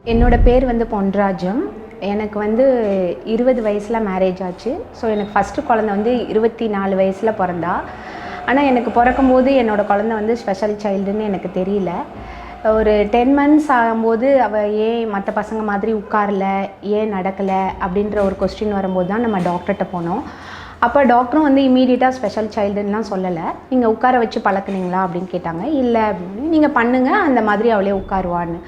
என்னோட பேர் வந்து பொன்ராஜம். எனக்கு வந்து 20 வயசில் மேரேஜ் ஆச்சு. ஸோ எனக்கு ஃபஸ்ட்டு குழந்த வந்து 24 வயசில் பிறந்தா. ஆனால் எனக்கு பிறக்கும்போது என்னோடய குழந்த வந்து ஸ்பெஷல் சைல்டுன்னு எனக்கு தெரியல. ஒரு 10 மந்த்ஸ் ஆகும்போது அவள் ஏன் மற்ற பசங்க மாதிரி உட்காரல, ஏன் நடக்கலை அப்படின்ற ஒரு கொஸ்டின் வரும்போது தான் நம்ம டாக்டர்கிட்ட போனோம். அப்போ டாக்டரும் வந்து இமீடியட்டாக ஸ்பெஷல் சைல்டுன்னெலாம் சொல்லலை. நீங்கள் உட்கார வச்சு பழக்குனீங்களா அப்படின்னு கேட்டாங்க. இல்லை அப்படின்னு, நீங்கள் பண்ணுங்கள் அந்த மாதிரி அவளே உட்காருவான்னு.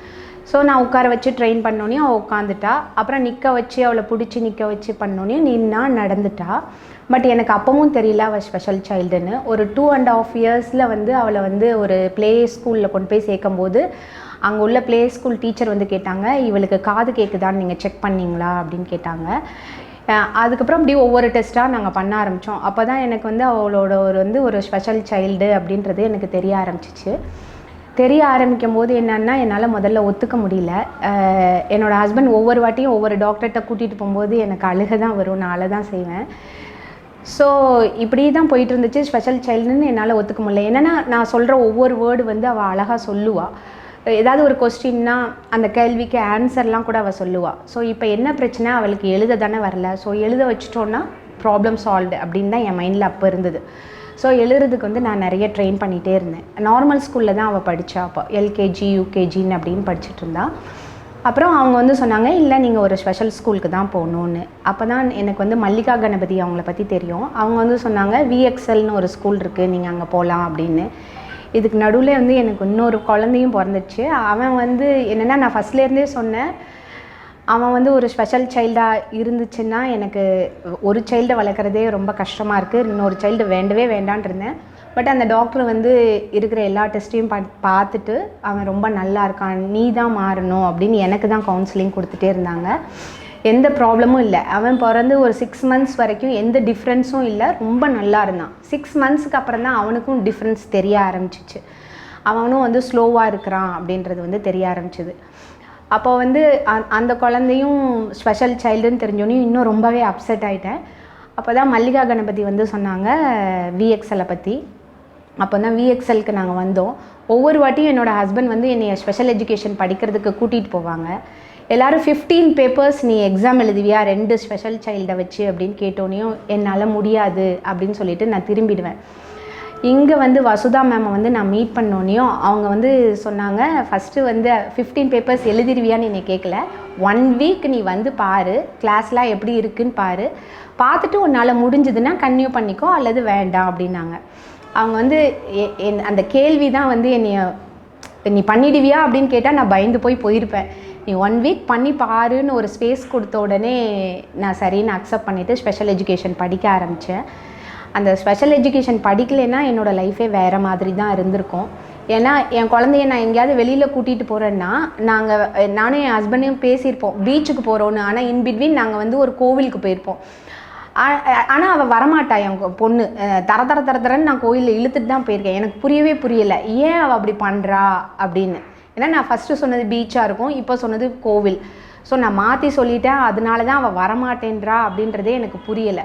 ஸோ நான் உட்கார வச்சு ட்ரெயின் பண்ணோன்னே அவள் உட்காந்துட்டா. அப்புறம் நிற்க வச்சு அவளை பிடிச்சி நிற்க வச்சு பண்ணோன்னே நின்னா நடந்துட்டா. பட் எனக்கு அப்பவும் தெரியல அவள் ஸ்பெஷல் சைல்டுன்னு. ஒரு 2.5 இயர்ஸில் வந்து அவளை வந்து ஒரு ப்ளே ஸ்கூலில் கொண்டு போய் சேர்க்கும்போது அங்கே உள்ள ப்ளே ஸ்கூல் டீச்சர் வந்து கேட்டாங்க, இவளுக்கு காது கேட்குதான்னு நீங்கள் செக் பண்ணிங்களா அப்படின்னு கேட்டாங்க. அதுக்கப்புறம் அப்படி ஒவ்வொரு டெஸ்ட்டாக நாங்கள் பண்ண ஆரம்பித்தோம். அப்போ தான் எனக்கு வந்து அவளோட ஒரு ஸ்பெஷல் சைல்டு அப்படின்றது எனக்கு தெரிய ஆரம்பிச்சிச்சு. தெரிய ஆரம்பிக்கும் போது என்னன்னா, என்னால் முதல்ல ஒத்துக்க முடியல. என்னோடய ஹஸ்பண்ட் ஒவ்வொரு வாட்டியும் ஒவ்வொரு டாக்டர்கிட்ட கூட்டிகிட்டு போகும்போது எனக்கு அழுக தான் வரும், நான் அழ தான் செய்வேன். ஸோ இப்படி தான் போயிட்டு இருந்துச்சு. ஸ்பெஷல் சைல்டுன்னு என்னால் ஒத்துக்க முடியல. என்னென்னா நான் சொல்கிற ஒவ்வொரு வேர்டு வந்து அவள் அழகாக சொல்லுவாள். ஏதாவது ஒரு கொஸ்டின்னா அந்த கேள்விக்கு ஆன்சர்லாம் கூட அவள் சொல்லுவாள். ஸோ இப்போ என்ன பிரச்சனை, அவளுக்கு எழுத தானே வரல. ஸோ எழுத வச்சிட்டோன்னா ப்ராப்ளம் சால்வ்டு அப்படின்னு தான் என் மைண்டில் அப்போ இருந்தது. ஸோ எழுதுறதுக்கு வந்து நான் நிறைய ட்ரெயின் பண்ணிகிட்டே இருந்தேன். நார்மல் ஸ்கூலில் தான் அவள் படித்தா. அப்போ எல்கேஜி யூகேஜின்னு அப்படின்னு படிச்சுட்டு இருந்தா. அப்புறம் அவங்க வந்து சொன்னாங்க, இல்லை நீங்கள் ஒரு ஸ்பெஷல் ஸ்கூலுக்கு தான் போகணுன்னு. அப்போ தான் எனக்கு வந்து மல்லிகா கணபதி அவங்கள பற்றி தெரியும். அவங்க வந்து சொன்னாங்க, விஎக்ஸ்எல்னு ஒரு ஸ்கூல் இருக்குது, நீங்கள் அங்கே போகலாம் அப்படின்னு. இதுக்கு நடுவில் வந்து எனக்கு இன்னொரு குழந்தையும் பிறந்துச்சு. அவன் வந்து என்னென்னா, நான் ஃபஸ்ட்லேருந்தே சொன்னேன், அவன் வந்து ஒரு ஸ்பெஷல் சைல்டாக இருந்துச்சுன்னா எனக்கு ஒரு சைல்டை வளர்க்குறதே ரொம்ப கஷ்டமாக இருக்குது, இன்னொரு சைல்டு வேண்டவே வேண்டான் இருந்தேன். பட் அந்த டாக்டர் வந்து இருக்கிற எல்லா டெஸ்ட்டையும் பார்த்துட்டு அவன் ரொம்ப நல்லா இருக்கான், நீ தான் மாறணும் அப்படின்னு எனக்கு தான் கவுன்சிலிங் கொடுத்துட்டே இருந்தாங்க. எந்த ப்ராப்ளமும் இல்லை. அவன் பிறந்து ஒரு 6 மந்த்ஸ் வரைக்கும் எந்த டிஃப்ரென்ஸும் இல்லை, ரொம்ப நல்லா இருந்தான். 6 மந்த்ஸுக்கு அப்புறம் தான் அவனுக்கும் டிஃப்ரென்ஸ் தெரிய ஆரம்பிச்சிச்சு. அவனும் வந்து ஸ்லோவாக இருக்கிறான் அப்படின்றது வந்து தெரிய ஆரம்பிச்சிது. அப்போ வந்து அந்த குழந்தையும் ஸ்பெஷல் சைல்டுன்னு தெரிஞ்சோன்னையும் இன்னும் ரொம்பவே அப்செட் ஆகிட்டேன். அப்போ தான் மல்லிகா கணபதி வந்து சொன்னாங்க விஎக்ஸ்எல்லை பற்றி. அப்போ தான் விஎக்ஸ்எல்க்கு நாங்கள் வந்தோம். ஒவ்வொரு வாட்டியும் என்னோடய ஹஸ்பண்ட் வந்து என்னை ஸ்பெஷல் எஜுகேஷன் படிக்கிறதுக்கு கூட்டிகிட்டு போவாங்க. எல்லோரும் 15 பேப்பர்ஸ் நீ எக்ஸாம் எழுதுவியா 2 ஸ்பெஷல் சைல்டை வச்சு அப்படின்னு கேட்டோன்னையும் என்னால் முடியாது அப்படின்னு சொல்லிட்டு நான் திரும்பிடுவேன். இங்கே வந்து வசுதா மேமை வந்து நான் மீட் பண்ணோன்னையும் அவங்க வந்து சொன்னாங்க, ஃபஸ்ட்டு வந்து 15 பேப்பர்ஸ் எழுதிடுவியான்னு என்னை கேட்கல, 1 வீக் நீ வந்து பாரு, கிளாஸ்லாம் எப்படி இருக்குன்னு பாரு, பார்த்துட்டு உன்னால் முடிஞ்சதுன்னா கன்டினியூ பண்ணிக்கோ அல்லது வேண்டாம் அப்படின்னாங்க. அவங்க வந்து அந்த கேள்வி தான் வந்து நீ பண்ணிடுவியா அப்படின்னு கேட்டால் நான் பயந்து போயிருப்பேன். நீ 1 வீக் பண்ணி பாருன்னு ஒரு ஸ்பேஸ் கொடுத்த உடனே நான் சரின்னு அக்செப்ட் பண்ணிவிட்டு ஸ்பெஷல் எஜுகேஷன் படிக்க ஆரம்பித்தேன். அந்த ஸ்பெஷல் எஜுகேஷன் படிக்கலைன்னா என்னோடய லைஃபே வேறு மாதிரி தான் இருந்திருக்கும். ஏன்னா என் குழந்தைய நான் எங்கேயாவது வெளியில் கூட்டிகிட்டு போகிறேன்னா நானும் என் ஹஸ்பண்டையும் பேசியிருப்போம் பீச்சுக்கு போகிறோன்னு. ஆனால் இன்பிட்வீன் நாங்கள் வந்து ஒரு கோவிலுக்கு போயிருப்போம். ஆனால் அவள் வரமாட்டா. என் பொண்ணு தரன்னு நான் கோயிலில் இழுத்துட்டு தான் போயிருக்கேன். எனக்கு புரியலை ஏன் அவள் அப்படி பண்ணுறா அப்படின்னு. ஏன்னா நான் ஃபஸ்ட்டு சொன்னது பீச்சாக இருக்கும், இப்போ சொன்னது கோவில். ஸோ நான் மாற்றி சொல்லிட்டேன், அதனால தான் அவள் வரமாட்டேன்றா அப்படின்றதே எனக்கு புரியலை.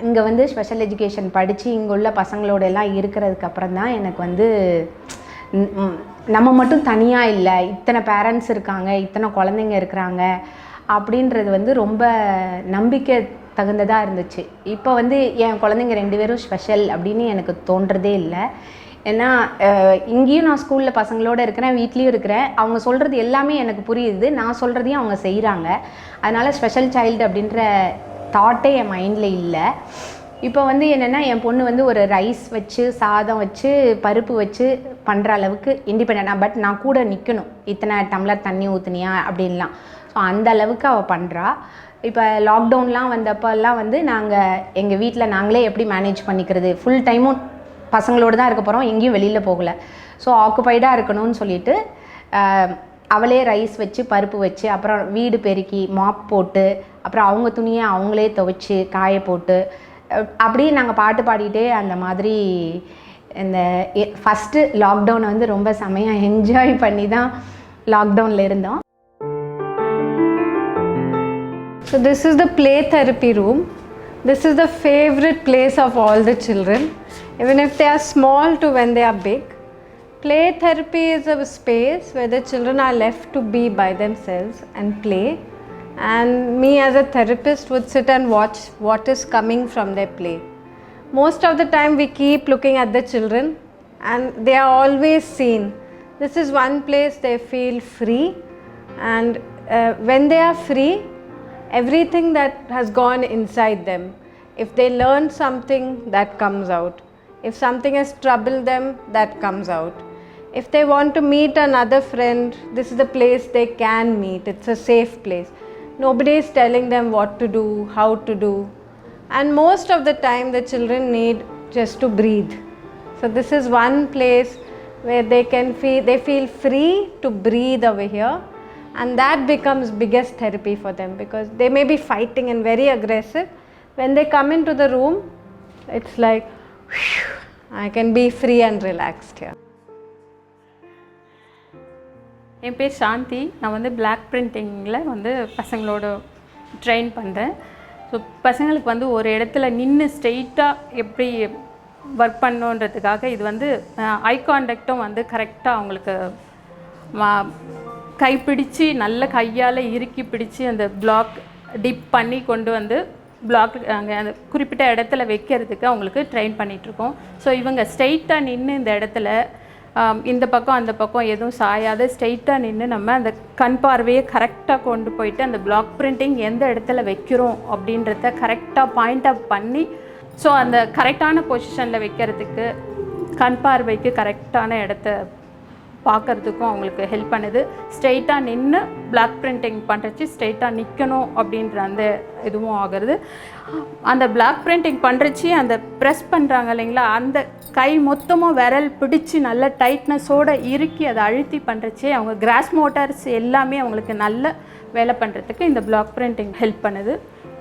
இங்கே வந்து ஸ்பெஷல் எஜுகேஷன் படித்து இங்கே உள்ள பசங்களோட எல்லாம் இருக்கிறதுக்கு அப்புறம் தான் எனக்கு வந்து நம்ம மட்டும் தனியாக இல்லை, இத்தனை பேரண்ட்ஸ் இருக்காங்க, இத்தனை குழந்தைங்க இருக்கிறாங்க அப்படின்றது வந்து ரொம்ப நம்பிக்கை தகுந்ததாக இருந்துச்சு. இப்போ வந்து என் குழந்தைங்க 2 பேரும் ஸ்பெஷல் அப்படின்னு எனக்கு தோன்றதே இல்லை. ஏன்னா இங்கேயும் நான் ஸ்கூலில் பசங்களோடு இருக்கிறேன், வீட்லேயும் இருக்கிறேன். அவங்க சொல்கிறது எல்லாமே எனக்கு புரியுது, நான் சொல்கிறதையும் அவங்க செய்கிறாங்க. அதனால் ஸ்பெஷல் சைல்டு அப்படின்ற தாட்டே என் மைண்டில் இல்லை. இப்போ வந்து என்னென்னா, என் பொண்ணு வந்து ஒரு ரைஸ் வச்சு சாதம் வச்சு பருப்பு வச்சு பண்ணுற அளவுக்கு இண்டிபெண்டாக, பட் நான் கூட நிற்கணும், இத்தனை டம்ளர் தண்ணி ஊற்றுனியா அப்படின்லாம். ஸோ அந்த அளவுக்கு அவள் பண்ணுறா. இப்போ லாக்டவுன்லாம் வந்தப்போல்லாம் வந்து நாங்கள் எங்கள் வீட்டில் நாங்களே எப்படி மேனேஜ் பண்ணிக்கிறது, ஃபுல் டைமும் பசங்களோடு தான் இருக்க போகிறோம், எங்கேயும் வெளியில் போகலை. ஸோ ஆக்குபைடாக இருக்கணும்னு சொல்லிட்டு அவளே ரைஸ் வச்சு பருப்பு வச்சு அப்புறம் வீடு பெருக்கி மாப் போட்டு அப்புறம் அவங்க துணியை அவங்களே துவைச்சி காய போட்டு அப்படியே நாங்கள் பாட்டு பாடிட்டே அந்த மாதிரி இந்த ஃபஸ்ட்டு லாக்டவுனை வந்து ரொம்ப செமையாக என்ஜாய் பண்ணி தான் லாக்டவுனில் இருந்தோம். So this is the play therapy room. This is the favorite place of all the children, even if they are small to when they are big. Play therapy is a space where the children are left to be by themselves and play, and me as a therapist would sit and watch what is coming from their play. Most of the time we keep looking at the children and they are always seen. This is one place they feel free, and when they are free, everything that has gone inside them, if they learn something, that comes out. If something has troubled them, that comes out. If they want to meet another friend, this is the place they can meet. It's a safe place. Nobody is telling them what to do, how to do. And most of the time the children need just to breathe. So this is one place where they feel free to breathe over here, and that becomes biggest therapy for them, because they may be fighting and very aggressive. When they come into the room, it's like, whew, I can be free and relaxed here. என் பேர் சாந்தி. நான் வந்து black பிரிண்டிங்கில் வந்து பசங்களோட train பண்ணுறேன். So பசங்களுக்கு வந்து ஒரு இடத்துல நின்று ஸ்ட்ரெயிட்டாக எப்படி ஒர்க் பண்ணணுன்றதுக்காக இது வந்து ஐ கான்டாக்டும் வந்து கரெக்டாக அவங்களுக்கு கைப்பிடிச்சு நல்ல கையால் இறுக்கி பிடிச்சி அந்த பிளாக் டிப் பண்ணி கொண்டு வந்து பிளாக் அங்கே அந்த குறிப்பிட்ட இடத்துல வைக்கிறதுக்கு அவங்களுக்கு ட்ரெயின் பண்ணிகிட்ருக்கோம். ஸோ இவங்க ஸ்ட்ரெயிட்டாக நின்று இந்த இடத்துல இந்த பக்கம் அந்த பக்கம் எதுவும் சாயாத ஸ்ட்ரெயிட்டாக நின்று நம்ம அந்த கண் பார்வையை கரெக்டாக கொண்டு போயிட்டு அந்த பிளாக் பிரிண்டிங் எந்த இடத்துல வைக்கிறோம் அப்படின்றத கரெக்டாக பாயிண்ட் அப் பண்ணி, ஸோ அந்த கரெக்டான பொசிஷனில் வைக்கிறதுக்கு கண் பார்வைக்கு கரெக்டான இடத்த பார்க்குறதுக்கும் அவங்களுக்கு ஹெல்ப் பண்ணுது. ஸ்ட்ரெயிட்டாக நின்று பிளாக் பிரிண்டிங் பண்ணுறச்சு ஸ்ட்ரெயிட்டாக நிற்கணும் அப்படின்ற அந்த இதுவும் ஆகிறது. அந்த பிளாக் பிரிண்டிங் பண்ணுறச்சு அந்த ப்ரெஸ் பண்ணுறாங்க இல்லைங்களா, அந்த கை மொத்தமாக விரல் பிடிச்சி நல்ல டைட்னஸோடு இறுக்கி அதை அழுத்தி பண்ணுறச்சே அவங்க கிராஸ் மோட்டார்ஸ் எல்லாமே அவங்களுக்கு நல்ல வேலை பண்ணுறதுக்கு இந்த பிளாக் பிரிண்டிங் ஹெல்ப் பண்ணுது.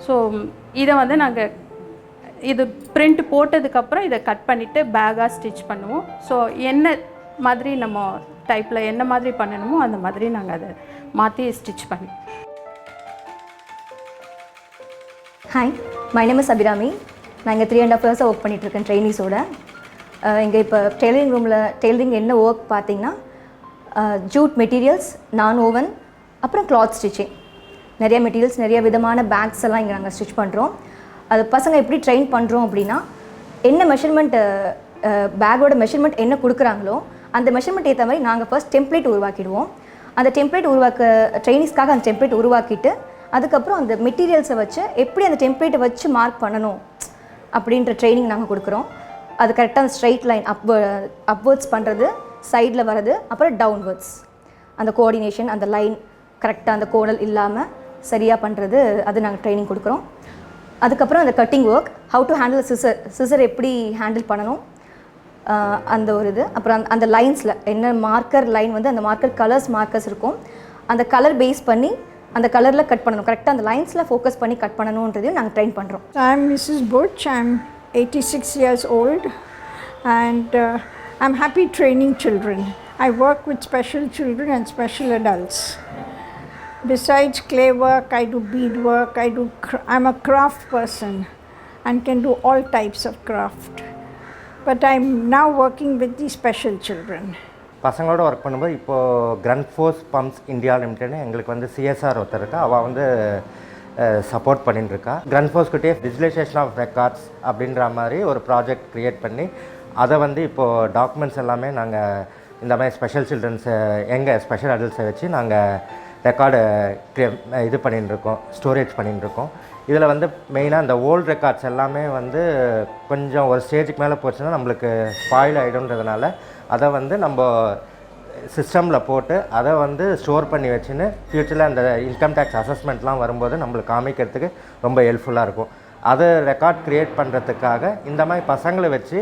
ஸோ இதை வந்து நாங்கள் இது பிரிண்ட் போட்டதுக்கப்புறம் இதை கட் பண்ணிவிட்டு பேக்காக ஸ்டிச் பண்ணுவோம். ஸோ என்ன மாதிரி நம்ம டைப்பில் என்ன மாதிரி பண்ணணுமோ அந்த மாதிரி நாங்கள் அதை மாற்றி ஸ்டிச் பண்ணி. Hi, my name is Abirami. நான் இங்கே 3.5 years ஒர்க் பண்ணிகிட்ருக்கேன் ட்ரெயினிஸோட. இங்கே இப்போ டெய்லரிங் என்ன ஒர்க் பார்த்தீங்கன்னா, ஜூட் மெட்டீரியல்ஸ், நான் ஓவன், அப்புறம் கிளாத் ஸ்டிச்சிங், நிறைய மெட்டீரியல்ஸ், நிறைய விதமான பேக்ஸ் எல்லாம் இங்கே நாங்கள் ஸ்டிச் பண்ணுறோம். அது பசங்க எப்படி ட்ரெயின் பண்ணுறோம் அப்படின்னா, என்ன மெஷர்மெண்ட் பேக்கோட மெஷர்மெண்ட் என்ன கொடுக்குறாங்களோ அந்த மெஷர்மெண்ட் ஏற்ற மாதிரி நாங்கள் ஃபர்ஸ்ட் டெம்ப்ளேட் உருவாக்கிடுவோம். அந்த டெம்ப்ளேட் ட்ரெயினிஸ்க்காக அந்த டெம்ப்ளேட் உருவாக்கிட்டு அதுக்கப்புறம் அந்த மெட்டீரியல்ஸை வச்சு எப்படி அந்த டெம்ப்ளேட்டை வச்சு மார்க் பண்ணணும் அப்படின்ற ட்ரைனிங் நாங்கள் கொடுக்குறோம். அது கரெக்டாக அந்த ஸ்ட்ரைட் லைன் அப்வர்ட்ஸ் பண்ணுறது, சைடில் வர்றது, அப்புறம் டவுன்வர்ட்ஸ் அந்த கோஆர்டினேஷன், அந்த லைன் கரெக்டாக அந்த கோடல் இல்லாமல் சரியாக பண்ணுறது, அது நாங்கள் ட்ரைனிங் கொடுக்குறோம். அதுக்கப்புறம் அந்த cutting work, how to handle scissor எப்படி ஹேண்டில் பண்ணணும் அந்த ஒரு இது. அப்புறம் அந்த லைன்ஸில் என்ன மார்க்கர் லைன் வந்து அந்த மார்க்கர்ஸ் இருக்கும், அந்த கலர் பேஸ் பண்ணி அந்த கலரில் கட் பண்ணணும், கரெக்டாக அந்த லைன்ஸில் ஃபோக்கஸ் பண்ணி கட் பண்ணணுன்றதையும் நாங்கள் ட்ரெயின் பண்ணுறோம். I'm Mrs. Butch. I'm 86 years old, and I'm happy training children. I work with special children and special adults. Besides clay work, I do bead work, I'm a craft person and can do all types of craft. But I'm now working with the special children. பசங்களோட work பண்ணும்போது இப்போது கிரன்ஃபோர்ஸ் bumps India லிமிட்டட்னு எங்களுக்கு வந்து CSR ஒருத்தர் இருக்கா, அவள் வந்து support பண்ணிட்டுருக்கா. கிரன்ஃபோர்ஸ்கிட்டே digitalisation of records அப்படின்ற மாதிரி ஒரு ப்ராஜெக்ட் க்ரியேட் பண்ணி அதை வந்து இப்போது டாக்குமெண்ட்ஸ் எல்லாமே நாங்கள் இந்த மாதிரி ஸ்பெஷல் சில்ட்ரன்ஸை எங்கள் ஸ்பெஷல் அடல்ட்ஸை வச்சு நாங்கள் ரெக்கார்டு இது பண்ணிட்டுருக்கோம், ஸ்டோரேஜ் பண்ணிட்டுருக்கோம். இதில் வந்து மெயினாக இந்த ஓல்டு ரெக்கார்ட்ஸ் எல்லாமே வந்து கொஞ்சம் ஒரு ஸ்டேஜுக்கு மேலே போச்சுன்னா நம்மளுக்கு ஸ்பாயில் ஆகிடும்ன்றதுனால அதை வந்து நம்ம சிஸ்டமில் போட்டு அதை வந்து ஸ்டோர் பண்ணி வச்சுன்னு ஃப்யூச்சரில் அந்த இன்கம் டேக்ஸ் அசஸ்மெண்ட்லாம் வரும்போது நம்மளுக்கு காமிக்கிறதுக்கு ரொம்ப ஹெல்ப்ஃபுல்லாக இருக்கும். அதை ரெக்கார்ட் க்ரியேட் பண்ணுறதுக்காக இந்த மாதிரி பசங்களை வச்சு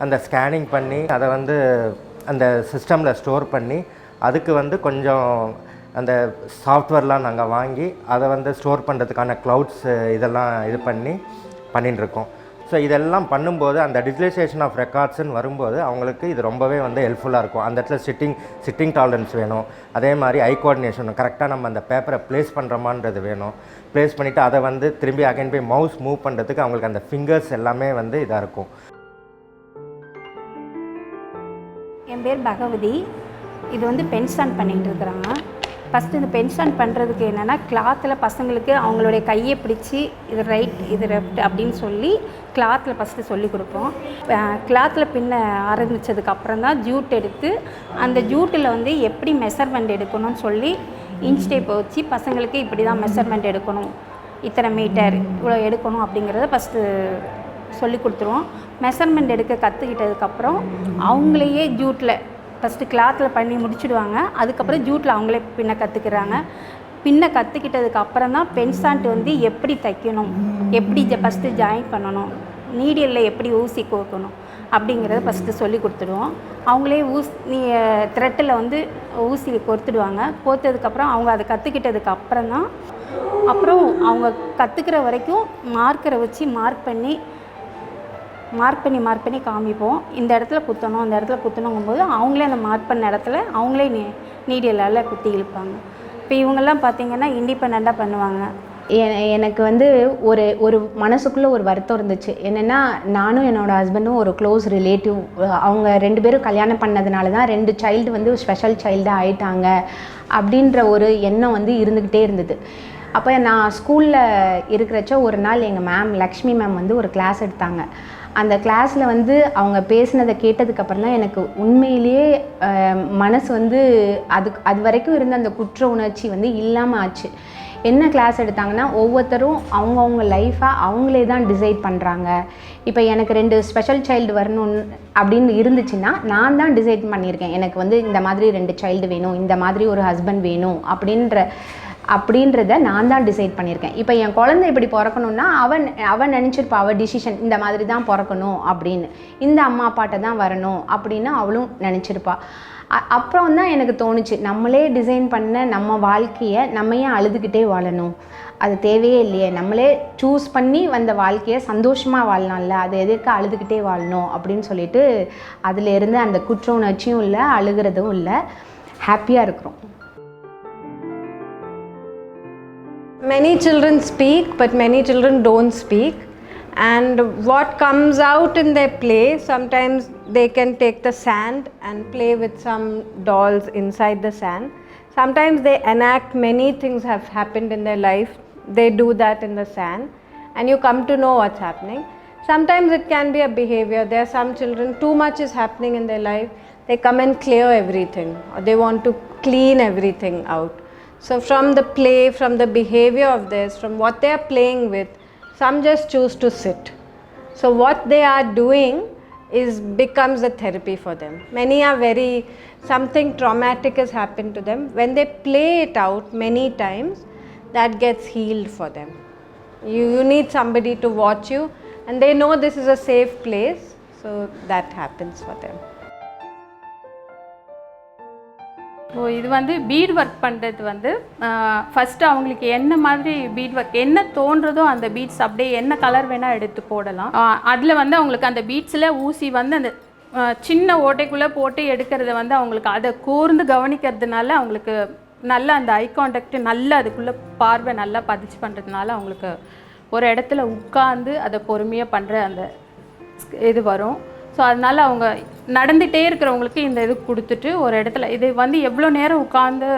அந்த ஸ்கேனிங் பண்ணி அதை வந்து அந்த சிஸ்டமில் ஸ்டோர் பண்ணி அதுக்கு வந்து கொஞ்சம் அந்த சாஃப்ட்வேர்லாம் நாங்கள் வாங்கி அதை வந்து ஸ்டோர் பண்ணுறதுக்கான க்ளவுட்ஸ் இதெல்லாம் இது பண்ணிட்டுருக்கோம். ஸோ இதெல்லாம் பண்ணும்போது அந்த டிஜிட்டலைசேஷன் ஆஃப் ரெக்கார்ட்ஸ்ன்னு வரும்போது அவங்களுக்கு இது ரொம்பவே வந்து ஹெல்ப்ஃபுல்லாக இருக்கும். அந்த இடத்துல சிட்டிங் டாலரன்ஸ் வேணும், அதே மாதிரி ஐ கோஆர்டினேஷன் கரெக்டாக நம்ம அந்த பேப்பரை ப்ளேஸ் பண்ணுறோமான்றது வேணும். ப்ளேஸ் பண்ணிவிட்டு அதை வந்து திரும்பி அகைன் போய் மவுஸ் மூவ் பண்ணுறதுக்கு அவங்களுக்கு அந்த ஃபிங்கர்ஸ் எல்லாமே வந்து இதாக இருக்கும். என் பேர் பகவதி. இது வந்து பென் ஸ்டாண்ட் பண்ணிகிட்டு இருக்கிறாங்க. ஃபஸ்ட்டு இந்த பென் ஸ்டாண்ட் பண்ணுறதுக்கு என்னென்னா, கிளாத்தில் பசங்களுக்கு அவங்களுடைய கையை பிடிச்சி இது ரைட் இது லெஃப்ட் அப்படின்னு சொல்லி கிளாத்தில் ஃபஸ்ட்டு சொல்லி கொடுப்போம். கிளாத்தில் பின்ன ஆரம்பித்ததுக்கப்புறம் தான் ஜூட் எடுத்து அந்த ஜூட்டில் வந்து எப்படி மெஷர்மெண்ட் எடுக்கணும்னு சொல்லி இன்ச் டேப்பை வச்சு பசங்களுக்கு இப்படி தான் மெஷர்மெண்ட் எடுக்கணும், இத்தனை மீட்டர் இவ்வளோ எடுக்கணும் அப்படிங்கிறத ஃபஸ்ட்டு சொல்லி கொடுத்துருவோம். மெஷர்மெண்ட் எடுக்க கற்றுக்கிட்டதுக்கப்புறம் அவங்களையே ஜூட்டில் ஃபஸ்ட்டு கிளாத்தில் பண்ணி முடிச்சுடுவாங்க. அதுக்கப்புறம் ஜூட்டில் அவங்களே பின்ன கற்றுக்குறாங்க. பின்ன கற்றுக்கிட்டதுக்கு அப்புறம் தான் பென் ஸ்டாண்ட் வந்து எப்படி தைக்கணும், எப்படி ஃபஸ்ட்டு ஜாயின் பண்ணணும், நீடியலில் எப்படி ஊசி கோர்க்கணும் அப்படிங்கிறத ஃபஸ்ட்டு சொல்லி கொடுத்துடுவோம். அவங்களே த்ரெட்டில் வந்து ஊசி கோர்த்துடுவாங்க. கோர்த்ததுக்கப்புறம் அவங்க அதை கற்றுக்கிட்டதுக்கு அப்புறம் தான் அப்புறம் அவங்க கற்றுக்கிற வரைக்கும் மார்க்கரை வச்சு மார்க் பண்ணி காமிப்போம். இந்த இடத்துல குத்தணும், இந்த இடத்துல குத்தணுங்கும்போது அவங்களே அந்த மார்க் பண்ண இடத்துல அவங்களே நீடியலால் குத்தி இழுப்பாங்க. இப்போ இவங்கெல்லாம் பார்த்திங்கன்னா இண்டிபெண்ட்டாக பண்ணுவாங்க. எனக்கு வந்து ஒரு மனசுக்குள்ளே ஒரு வருத்தம் இருந்துச்சு. என்னென்னா, நானும் என்னோடய ஹஸ்பண்டும் ஒரு க்ளோஸ் ரிலேட்டிவ். அவங்க 2 பேரும் கல்யாணம் பண்ணதுனால தான் 2 சைல்டு வந்து ஸ்பெஷல் சைல்டாக ஆயிட்டாங்க அப்படின்ற ஒரு எண்ணம் வந்து இருந்துக்கிட்டே இருந்தது. அப்போ நான் ஸ்கூலில் இருக்கிறச்ச ஒரு நாள் எங்கள் மேம் லக்ஷ்மி மேம் வந்து ஒரு கிளாஸ் எடுத்தாங்க. அந்த கிளாஸில் வந்து அவங்க பேசினதை கேட்டதுக்கப்புறம் தான் எனக்கு உண்மையிலேயே மனசு வந்து அது வரைக்கும் இருந்த அந்த குற்ற உணர்ச்சி வந்து இல்லாமல் ஆச்சு. என்ன கிளாஸ் எடுத்தாங்கன்னா, ஒவ்வொருத்தரும் அவங்கவுங்க லைஃப்பை அவங்களே தான் டிசைட் பண்ணுறாங்க. இப்போ எனக்கு 2 ஸ்பெஷல் சைல்டு வரணும்னு அப்படின்னு இருந்துச்சுன்னா நான் தான் டிசைட் பண்ணியிருக்கேன். எனக்கு வந்து இந்த மாதிரி 2 சைல்டு வேணும், இந்த மாதிரி ஒரு ஹஸ்பண்ட் வேணும் அப்படின்றத நான் தான் டிசைட் பண்ணியிருக்கேன். இப்போ என் குழந்தை இப்படி பிறக்கணுன்னா அவன் நினச்சிருப்பா, அவள் டிசிஷன் இந்த மாதிரி தான் பிறக்கணும் அப்படின்னு, இந்த அம்மா அப்பாட்ட தான் வரணும் அப்படின்னு அவளும் நினச்சிருப்பா. அப்புறம் தான் எனக்கு தோணுச்சு, நம்மளே டிசைன் பண்ண நம்ம வாழ்க்கையை நம்ம ஏன் அழுதுகிட்டே வாழணும், அது தேவையே இல்லையே, நம்மளே சூஸ் பண்ணி வந்த வாழ்க்கையை சந்தோஷமாக வாழலாம்ல, அது எதற்கு அழுதுகிட்டே வாழணும் அப்படின்னு சொல்லிட்டு அதில் இருந்து அந்த குற்ற உணர்ச்சியும் இல்லை, அழுகிறதும் இல்லை, ஹாப்பியாக இருக்கிறோம். Many children speak, but many children don't speak. And what comes out in their play, sometimes they can take the sand and play with some dolls inside the sand. Sometimes they enact many things have happened in their life. They do that in the sand and you come to know what's happening. Sometimes it can be a behavior. There are some children, too much is happening in their life. They come and clear everything, or they want to clean everything out. So from the play, from the behavior of theirs, from what they are playing with, some just choose to sit. So what they are doing becomes a therapy for them. Many are something traumatic has happened to them. When they play it out many times, that gets healed for them. You need somebody to watch you and they know this is a safe place, so that happens for them. So இது வந்து beat work பண்ணுறது வந்து first அவங்களுக்கு என்ன மாதிரி beat work என்ன தோன்றதோ அந்த beads அப்படியே என்ன கலர் வேணால் எடுத்து போடலாம். அதில் வந்து அவங்களுக்கு அந்த பீட்ஸில் ஊசி வந்து அந்த சின்ன ஓட்டைக்குள்ளே போட்டு எடுக்கிறத வந்து அவங்களுக்கு அதை கூர்ந்து கவனிக்கிறதுனால அவங்களுக்கு நல்லா அந்த ஐ கான்டாக்ட் நல்லா அதுக்குள்ளே பார்வை நல்லா பதிச்சு பண்ணுறதுனால அவங்களுக்கு ஒரு இடத்துல உட்காந்து அதை பொறுமையாக பண்ணுற அந்த இது வரும். ஸோ அதனால் அவங்க நடந்துகிட்டே இருக்கிறவங்களுக்கு இந்த இது கொடுத்துட்டு ஒரு இடத்துல இது வந்து எவ்வளோ நேரம் உட்காந்து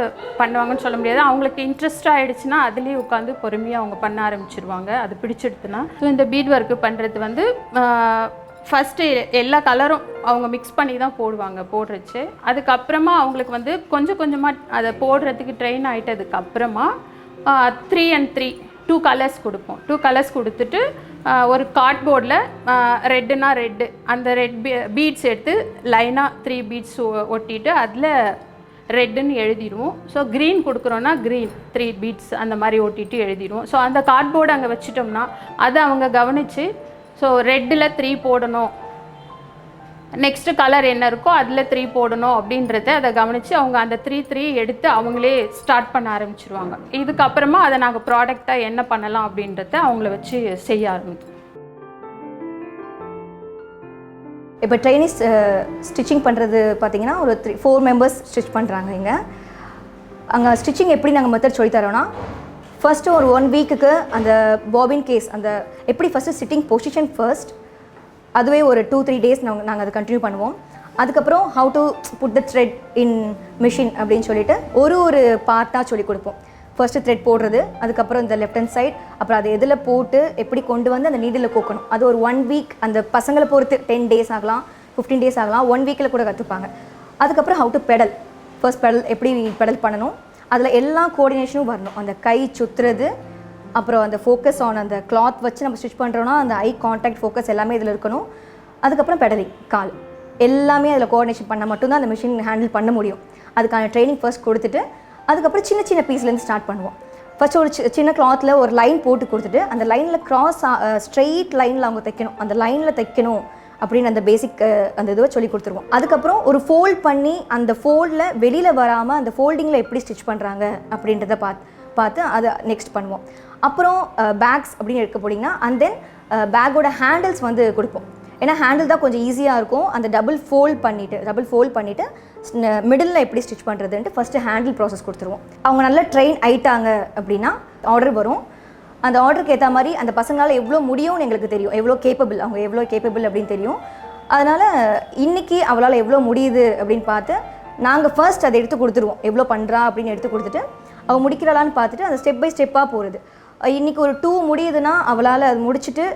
பண்ணுவாங்கன்னு சொல்ல முடியாது. அவங்களுக்கு இன்ட்ரெஸ்ட் ஆகிடுச்சுன்னா அதுலேயே உட்காந்து பொறுமையாக அவங்க பண்ண ஆரம்பிச்சிருவாங்க, அது பிடிச்சிடுதுன்னா. ஸோ இந்த பீட் ஒர்க்கு பண்ணுறது வந்து ஃபஸ்ட்டு எல்லா கலரும் அவங்க மிக்ஸ் பண்ணி தான் போடுறச்சு. அதுக்கப்புறமா அவங்களுக்கு வந்து கொஞ்சம் கொஞ்சமாக அதை போடுறதுக்கு ட்ரெயின் ஆகிட்டதுக்கப்புறமா 3 and 3 2 கலர்ஸ் கொடுப்போம். 2 கலர்ஸ் கொடுத்துட்டு ஒரு கார்ட்போர்டில் ரெட்டுனா ரெட்டு அந்த ரெட் பீட்ஸ் எடுத்து லைனாக 3 பீட்ஸ் ஒட்டிட்டு அதில் ரெட்டுன்னு எழுதிடுவோம். ஸோ க்ரீன் கொடுக்குறோன்னா க்ரீன் 3 பீட்ஸ் அந்த மாதிரி ஒட்டிட்டு எழுதிடுவோம். ஸோ அந்த கார்ட்போர்டு அங்கே வச்சிட்டோம்னா அதை அவங்க கவனித்து ஸோ ரெட்டில் 3 போடணும், நெக்ஸ்ட்டு கலர் என்ன இருக்கோ அதில் 3 போடணும் அப்படின்றத அதை கவனித்து அவங்க அந்த 3 எடுத்து அவங்களே ஸ்டார்ட் பண்ண ஆரம்பிச்சிருவாங்க. இதுக்கப்புறமா அதை நாங்கள் ப்ராடக்டாக என்ன பண்ணலாம் அப்படின்றத அவங்கள வச்சு செய்ய ஆரம்பிக்கும். இப்போ ட்ரைனிஸ் ஸ்டிச்சிங் பண்ணுறது பார்த்திங்கன்னா ஒரு 4 மெம்பர்ஸ் ஸ்டிச் பண்ணுறாங்க. இங்கே அங்கே ஸ்டிச்சிங் எப்படி நாங்கள் மெத்தட் சொல்லித்தரோன்னா, ஃபஸ்ட்டு ஒரு 1 வீக்குக்கு அந்த பாபின் கேஸ் அந்த எப்படி ஃபஸ்ட்டு சிட்டிங் பொசிஷன் ஃபர்ஸ்ட், அதுவே ஒரு 2-3 டேஸ் நாங்கள் அதை கண்டினியூ பண்ணுவோம். அதுக்கப்புறம் how to put the thread in machine அப்படின்னு சொல்லிட்டு ஒரு பார்ட்டாக சொல்லி கொடுப்போம். ஃபர்ஸ்ட்டு த்ரெட் போடுறது, அதுக்கப்புறம் இந்த லெஃப்ட் ஹேண்ட் சைட், அப்புறம் அதை எதில் போட்டு எப்படி கொண்டு வந்து அந்த நீடில் கோக்கணும். அது ஒரு 1 வீக், அந்த பசங்களை பொறுத்து 10 days ஆகலாம், 15 days ஆகலாம், 1 வீக்கில் கூட கற்றுப்பாங்க. அதுக்கப்புறம் how to pedal, first pedal எப்படி பெடல் பண்ணணும், அதில் எல்லா கோஆர்டினேஷனும் வரணும். அந்த கை சுற்றுறது, அப்புறம் அந்த ஃபோக்கஸ் ஆன் அந்த கிளாத் வச்சு நம்ம ஸ்டிச் பண்ணுறோன்னா அந்த ஐ கான்டாக்ட் ஃபோக்கஸ் எல்லாமே இதில் இருக்கணும். அதுக்கப்புறம் பெடலிங், கால் எல்லாமே அதில் கோஆர்டினேஷன் பண்ணால் மட்டும்தான் அந்த மிஷின் ஹேண்டில் பண்ண முடியும். அதுக்கான ட்ரைனிங் ஃபர்ஸ்ட் கொடுத்துட்டு அதுக்கப்புறம் சின்ன சின்ன பீஸ்லேருந்து ஸ்டார்ட் பண்ணுவோம். ஃபர்ஸ்ட் ஒரு சின்ன கிளாத்தில் ஒரு லைன் போட்டு கொடுத்துட்டு அந்த லைனில் கிராஸ் ஸ்ட்ரெயிட் லைனில் அவங்க தைக்கணும், அந்த லைனில் தைக்கணும் அப்படின்னு அந்த பேசிக் அந்த இதுவை சொல்லி கொடுத்துருவோம். அதுக்கப்புறம் ஒரு ஃபோல்ட் பண்ணி அந்த ஃபோல்டில் வெளியில் வராமல் அந்த ஃபோல்டிங்கில் எப்படி ஸ்டிச் பண்ணுறாங்க அப்படின்றத பார்த்து அதை நெக்ஸ்ட் பண்ணுவோம். அப்புறம் பேக்ஸ் அப்படின்னு எடுக்க போனீங்கன்னா அண்ட் தென் பேக்கோட ஹேண்டில்ஸ் வந்து கொடுப்போம். ஏன்னா ஹேண்டில் தான் கொஞ்சம் ஈஸியாக இருக்கும். அந்த டபுள் ஃபோல்ட் பண்ணிவிட்டு மிடில் எப்படி ஸ்டிச் பண்ணுறதுன்ட்டு ஃபஸ்ட்டு ஹேண்டில் ப்ராசஸ் கொடுத்துருவோம். அவங்க நல்லா ட்ரெயின் ஆயிட்டாங்க அப்படின்னா ஆர்டர் வரும். அந்த ஆர்டருக்கு ஏற்ற மாதிரி அந்த பசங்களால் எவ்வளோ முடியும்னு எங்களுக்கு தெரியும், அவங்க எவ்வளோ கேப்பபிள் அப்படின்னு தெரியும். அதனால் இன்றைக்கி அவளால் எவ்வளோ முடியுது அப்படின்னு பார்த்து நாங்கள் ஃபர்ஸ்ட் அதை எடுத்து கொடுத்துருவோம். எவ்வளோ பண்ணுறா அப்படின்னு எடுத்து கொடுத்துட்டு அவள் முடிக்கிறாளான்னு பார்த்துட்டு அந்த ஸ்டெப் பை ஸ்டெப்பாக போகிறது. இன்றைக்கி ஒரு 2 முடியுதுன்னா அவளால் அது முடிச்சுட்டு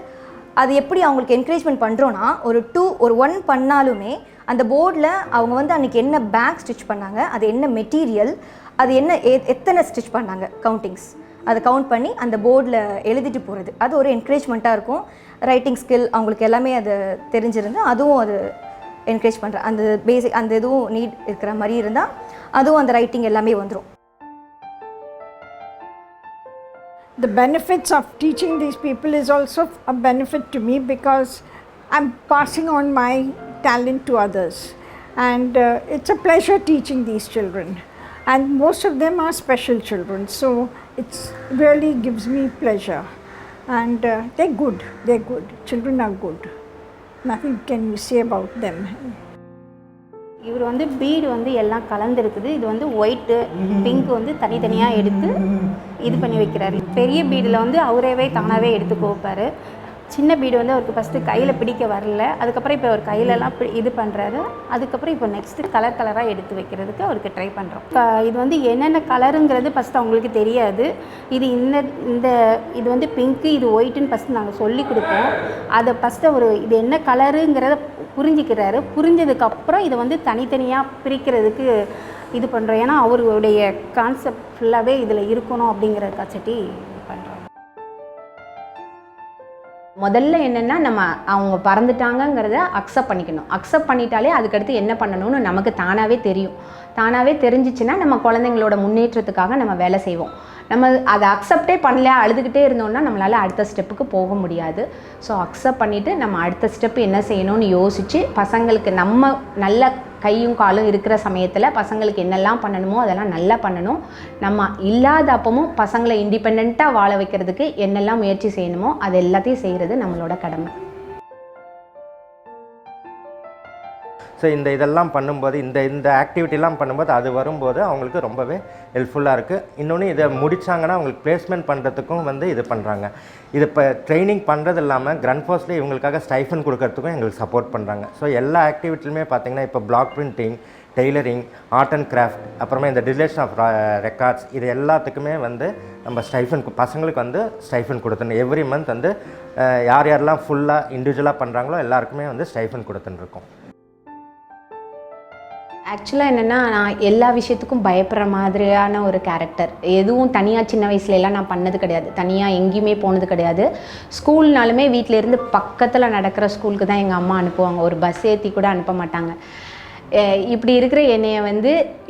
அது எப்படி அவங்களுக்கு என்கரேஜ்மெண்ட் பண்ணுறோன்னா ஒரு 1 பண்ணாலுமே அந்த போர்டில் அவங்க வந்து அன்றைக்கி என்ன பேக் ஸ்டிச் பண்ணாங்க, அது என்ன மெட்டீரியல், அது என்ன எத்தனை ஸ்டிச் பண்ணாங்க கவுண்டிங்ஸ், அதை கவுண்ட் பண்ணி அந்த போர்டில் எழுதிட்டு போகிறது. அது ஒரு என்கரேஜ்மெண்ட்டாக இருக்கும். ரைட்டிங் ஸ்கில் அவங்களுக்கு எல்லாமே அது தெரிஞ்சிருந்து அதுவும் அது என்கரேஜ் பண்ணுற அந்த பேசிக் அந்த இதுவும் நீட் இருக்கிற மாதிரி இருந்தால் அதுவும் அந்த ரைட்டிங் எல்லாமே வந்துடும். The benefits of teaching these people is also a benefit to me because I'm passing on my talent to others, and it's a pleasure teaching these children, and most of them are special children, so it's really gives me pleasure, and they're good, children are good, nothing can you say about them. இவர் வந்து bead வந்து எல்லாம் கலந்துருக்குது. இது வந்து white pink வந்து தனித்தனியாக எடுத்து இது பண்ணி வைக்கிறாரு. பெரிய பீடில் வந்து அவரேவே தானாகவே எடுத்து கோப்பார். சின்ன பீடு வந்து அவருக்கு ஃபஸ்ட்டு கையில் பிடிக்க வரல, அதுக்கப்புறம் இப்போ அவர் கையிலலாம் இது பண்ணுறாரு. அதுக்கப்புறம் இப்போ நெக்ஸ்ட்டு கலராக எடுத்து வைக்கிறதுக்கு அவருக்கு ட்ரை பண்ணுறோம். இது வந்து என்னென்ன கலருங்கிறது ஃபஸ்ட்டு அவங்களுக்கு தெரியாது. இது இது வந்து பிங்க்கு, இது ஒயிட்டுன்னு ஃபஸ்ட்டு நாங்கள் சொல்லி கொடுப்போம். அதை ஃபஸ்ட்டு இது என்ன கலருங்கிறத புரிஞ்சிக்கிறாரு. புரிஞ்சதுக்கப்புறம் இதை வந்து தனித்தனியாக பிரிக்கிறதுக்கு இது பண்ணுறோம். ஏன்னா அவருடைய கான்செப்ட் ஃபுல்லாகவே இதில் இருக்கணும் அப்படிங்கிறதுக்காச்சட்டி பண்ணுறோம். முதல்ல என்னென்னா நம்ம அவங்க பறந்துட்டாங்கங்கிறத அக்செப்ட் பண்ணிக்கணும். அக்செப்ட் பண்ணிட்டாலே அதுக்கடுத்து என்ன பண்ணணும்னு நமக்கு தானாகவே தெரியும். தானாகவே தெரிஞ்சிச்சுன்னா நம்ம குழந்தைங்களோட முன்னேற்றத்துக்காக நம்ம வேலை செய்வோம். நம்ம அதை அக்செப்டே பண்ணல அழுதுகிட்டே இருந்தோம்னா நம்மளால் அடுத்த ஸ்டெப்புக்கு போக முடியாது. ஸோ அக்செப்ட் பண்ணிவிட்டு நம்ம அடுத்த ஸ்டெப்பு என்ன செய்யணும்னு யோசித்து பசங்களுக்கு நம்ம நல்ல கையும் காலும் இருக்கிற சமயத்தில் பசங்களுக்கு என்னெல்லாம் பண்ணணுமோ அதெல்லாம் நல்லா பண்ணணும். நம்ம இல்லாத அப்பவும் பசங்களை இண்டிபெண்ட்டாக வாழ வைக்கிறதுக்கு என்னெல்லாம் முயற்சி செய்யணுமோ அது எல்லாத்தையும் செய்கிறது நம்மளோட கடமை. ஸோ இதெல்லாம் பண்ணும்போது இந்த ஆக்டிவிட்டிலாம் பண்ணும்போது அது வரும்போது அவங்களுக்கு ரொம்பவே ஹெல்ப்ஃபுல்லாக இருக்குது. இன்னொன்று இதை முடித்தாங்கன்னா அவங்களுக்கு ப்ளேஸ்மெண்ட் பண்ணுறதுக்கும் இது பண்ணுறாங்க. இது இப்போ ட்ரைனிங் பண்ணுறது இல்லாமல் கிராண்ட்ஃபோர்ஸில் இவங்களுக்காக ஸ்டைஃபன் கொடுக்கறதுக்கும் எங்களுக்கு சப்போர்ட் பண்ணுறாங்க. ஸோ எல்லா ஆக்டிவிட்டிலுமே பார்த்திங்கன்னா இப்போ block printing, tailoring, art and craft, அப்புறமா இந்த டிலேஷன் ஆஃப் ரெக்கார்ட்ஸ், இது எல்லாத்துக்குமே நம்ம ஸ்டைஃபன் பசங்களுக்கு ஸ்டைஃபன் கொடுத்துணும். எவ்ரி மந்த் யார் யாரெல்லாம் ஃபுல்லாக இண்டிவிஜுவலாக பண்ணுறாங்களோ எல்லாருக்குமே ஸ்டைஃபன் கொடுத்துட்டுருக்கோம். ஆக்சுவலாக என்னென்னா நான் எல்லா விஷயத்துக்கும் பயப்படுற மாதிரியான ஒரு கேரக்டர். எதுவும் தனியாக சின்ன வயசுலலாம் நான் பண்ணது கிடையாது. தனியாக எங்கேயுமே போனது கிடையாது. ஸ்கூல்னாலுமே வீட்டிலேருந்து பக்கத்தில் நடக்கிற ஸ்கூலுக்கு தான் எங்கள் அம்மா அனுப்புவாங்க. ஒரு பஸ் ஏற்றி கூட அனுப்ப மாட்டாங்க. இப்படி இருக்கிற என்னைய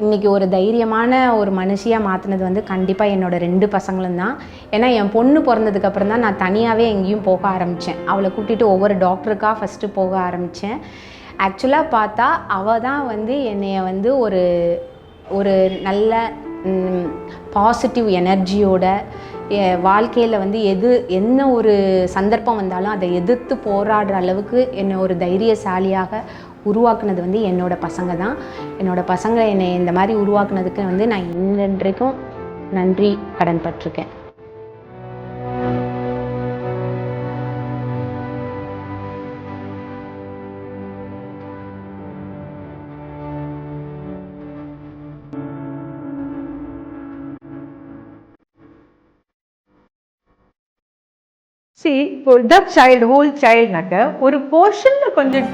இன்றைக்கி ஒரு தைரியமான ஒரு மனுஷியாக மாற்றினது கண்டிப்பாக என்னோடய 2 பசங்களும் தான். ஏன்னா என் பொண்ணு பிறந்ததுக்கப்புறம் தான் நான் தனியாகவே எங்கேயும் போக ஆரம்பித்தேன். அவளை கூட்டிகிட்டு ஒவ்வொரு டாக்டருக்காக ஃபஸ்ட்டு போக ஆரம்பித்தேன். ஆக்சுவலாக பார்த்தா அவள் தான் என்னைய ஒரு நல்ல பாசிட்டிவ் எனர்ஜியோட வாழ்க்கையில் என்ன ஒரு சந்தர்ப்பம் வந்தாலும் அதை எதிர்த்து போராடுற அளவுக்கு என்னை ஒரு தைரியசாலியாக உருவாக்குனது என்னோடய பசங்க தான். என்னோடய பசங்க என்னை இந்த மாதிரி உருவாக்குனதுக்கு நான் இன்றைக்கும் நன்றி கடன் பட்டிருக்கேன். இப்போ இதான் சைல்டு ஹோல் சைல்டுனாக்க ஒரு போர்ஷனில் கொஞ்சம்